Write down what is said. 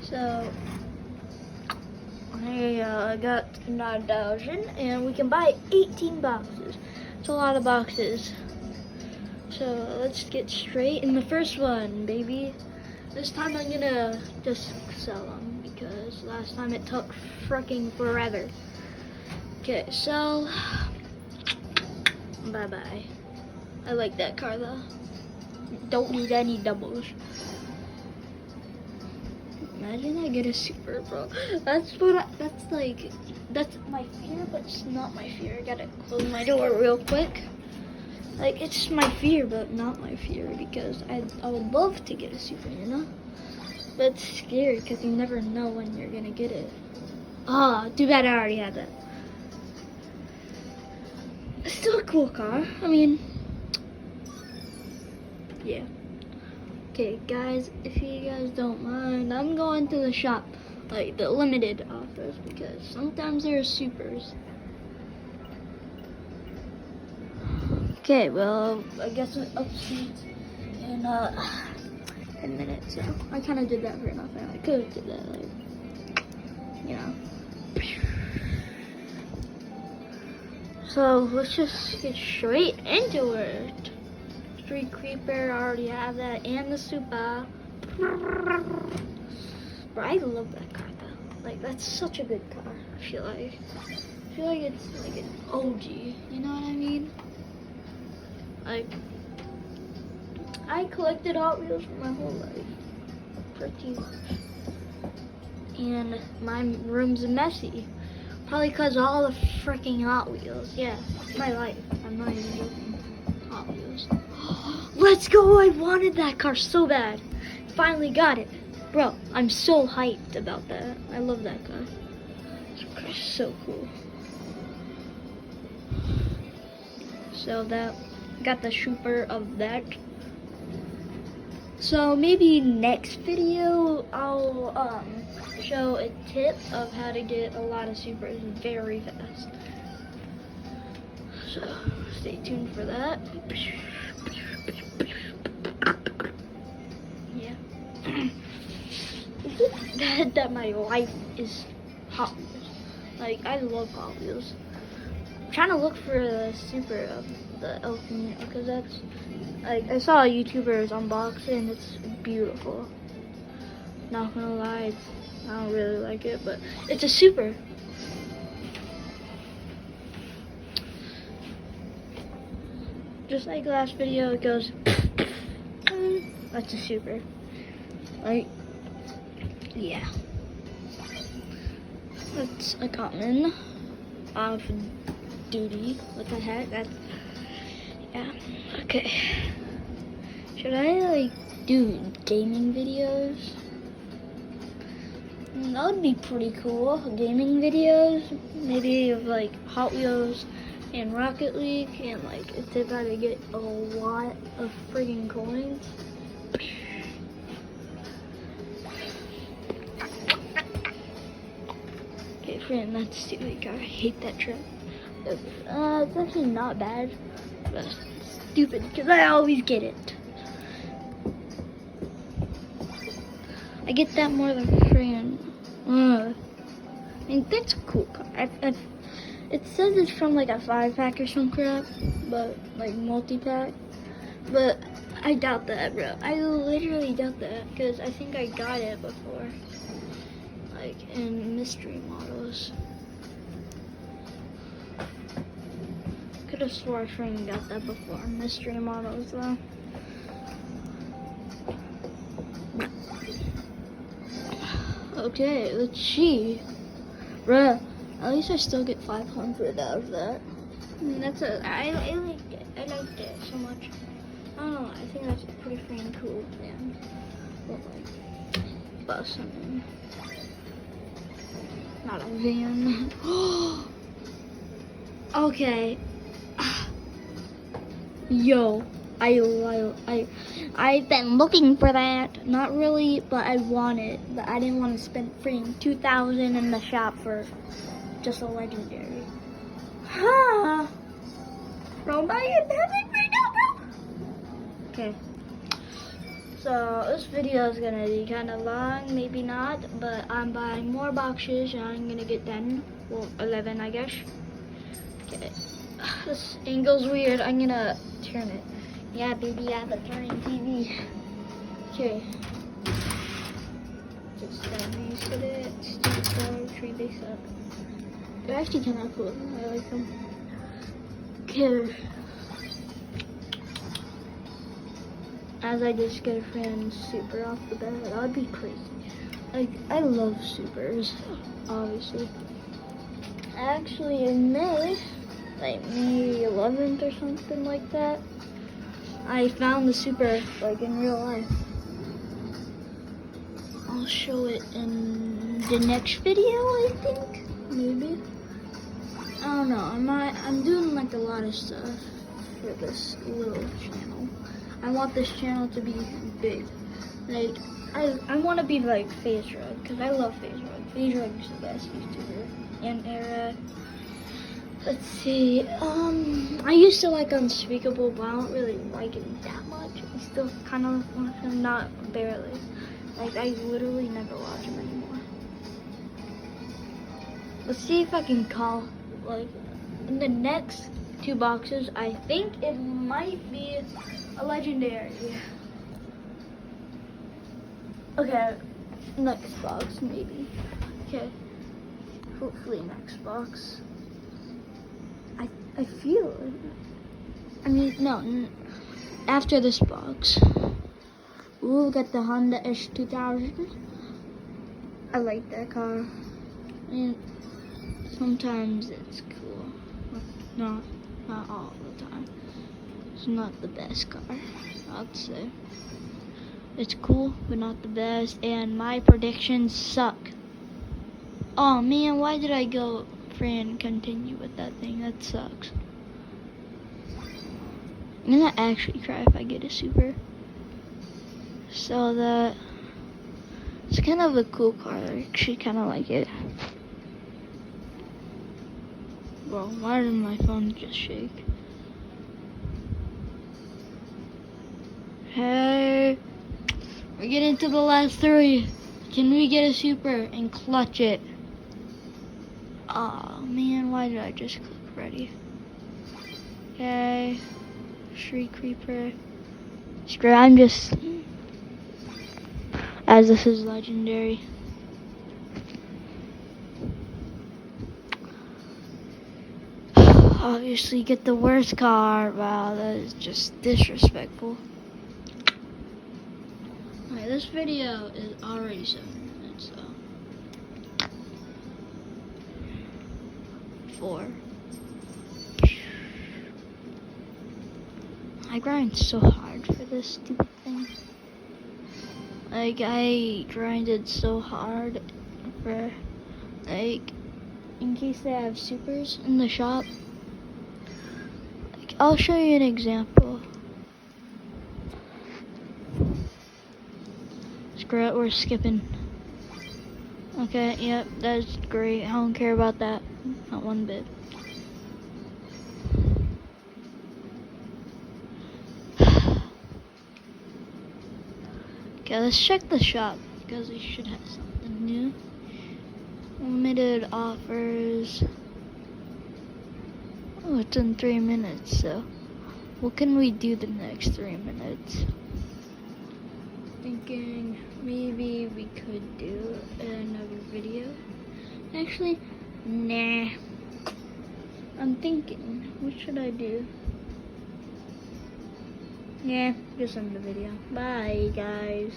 So I got 9,000 and we can buy 18 boxes. It's a lot of boxes. So let's get straight in the first one, baby. This time I'm gonna just sell them because last time it took freaking forever. Okay, so bye-bye. I like that car though. Don't need any doubles. Imagine I get a super, bro. That's my fear, but it's not my fear. I gotta close my door real quick. Like, it's my fear, but not my fear, because I would love to get a super, you know? But it's scary, because you never know when you're gonna get it. Ah, too bad I already had that. It's still a cool car. I mean, yeah. Okay, guys, if you guys don't mind, I'm going to the shop, like the limited offers, because sometimes there are supers. Okay, well, I guess I'm upstairs in 10 minutes. So I kind of did that for nothing. I could have did that, like, you know. So let's just get straight into it. Street Creeper, I already have that, and the super. Bro, I love that car though. Like, that's such a good car. I feel like it's like an OG. You know what I mean? Like, I collected Hot Wheels for my whole life, pretty much. And my room's messy, probably because of all the freaking Hot Wheels. Yeah, it's my life. I'm not even joking. Hot Wheels. Let's go! I wanted that car so bad. Finally got it. Bro, I'm so hyped about that. I love that car. This car's so cool. So that, got the super of that. So maybe next video I'll show a tip of how to get a lot of supers very fast. So stay tuned for that. That my life is Hot Wheels. Like, I love Hot Wheels. I'm trying to look for the super of the El Camino, because that's, like, I saw a YouTuber's unbox it and it's beautiful. Not gonna lie, I don't really like it, but it's a super. Just like last video, it goes, that's a super. Right? Yeah. That's a common off duty. What the heck? That's, yeah. Okay. Should I like do gaming videos? That would be pretty cool. Gaming videos, maybe of like Hot Wheels and Rocket League, and like a tip how to get a lot of friggin' coins. Friend, that's stupid car. I hate that truck. It's actually not bad, but it's stupid because I always get it. I get that more than friend. I mean, that's a cool car. It says it's from like a 5-pack or some crap, but like multi-pack. But I doubt that, bro. I literally doubt that because I think I got it before. Like in mystery models. Could have swore I freaking got that before. Mystery models though. Okay, let's see. Bruh, at least I still get 500 out of that. I mean, I like it. I liked it so much. I don't know, I think that's pretty freaking cool, man. But like, bust something. Not a van. Okay. Yo, I've been looking for that. Not really, but I want it. But I didn't want to spend freaking 2,000 in the shop for just a legendary. Huh? Bro, buy it right now, bro. Okay. So this video is gonna be kind of long, maybe not, but I'm buying more boxes and I'm gonna get 10, well 11 I guess. Okay, this angle's weird, I'm gonna turn it. Yeah baby, I have a turning TV. Okay. Just got used to it. Stupid tree base up. They're actually kind of cool. I like them. Okay. As I just get a friend super off the bat, that'd be crazy. Like, I love supers, obviously. Actually, in May, like May 11th or something like that, I found the super, like, in real life. I'll show it in the next video, I think, maybe. I don't know. I'm doing like a lot of stuff for this little channel. I want this channel to be big. Like I want to be like FaZe Rug, because I love FaZe Rug. FaZe Rug is the best YouTuber in era. Let's see. I used to like Unspeakable, but I don't really like it that much. I still kind of watch him, not barely. Like I literally never watch him anymore. Let's see if I can call, like, in the next 2 boxes, I think it might be a legendary. Okay, next box, maybe. Okay, hopefully next box. I feel it. I mean, no, after this box. We'll get the Honda S2000. I like that car. And sometimes it's cool. Not all the time. It's not the best car, I'd say. It's cool, but not the best. And my predictions suck. Oh man, why did I go and continue with that thing? That sucks. I'm gonna actually cry if I get a super. So that it's kind of a cool car. I actually kind of like it. Well, why did my phone just shake? Hey, we're getting to the last 3. Can we get a super and clutch it? Oh man, why did I just click ready? Okay, Shriek Creeper. Screw, I'm just, as this is legendary. Obviously get the worst car. Wow, that is just disrespectful. Alright, this video is already 7 minutes, so 4. I grind so hard for this stupid thing. Like, I grinded so hard for, like, in case they have supers in the shop. Like, I'll show you an example. Screw it, we're skipping. Okay, yep, that's great. I don't care about that. Not one bit. Okay, let's check the shop because we should have something new. Limited offers. Oh, it's in 3 minutes, so what can we do the next 3 minutes? Thinking maybe we could do another video. Actually, nah. I'm thinking, what should I do? Yeah, just end the video. Bye, guys.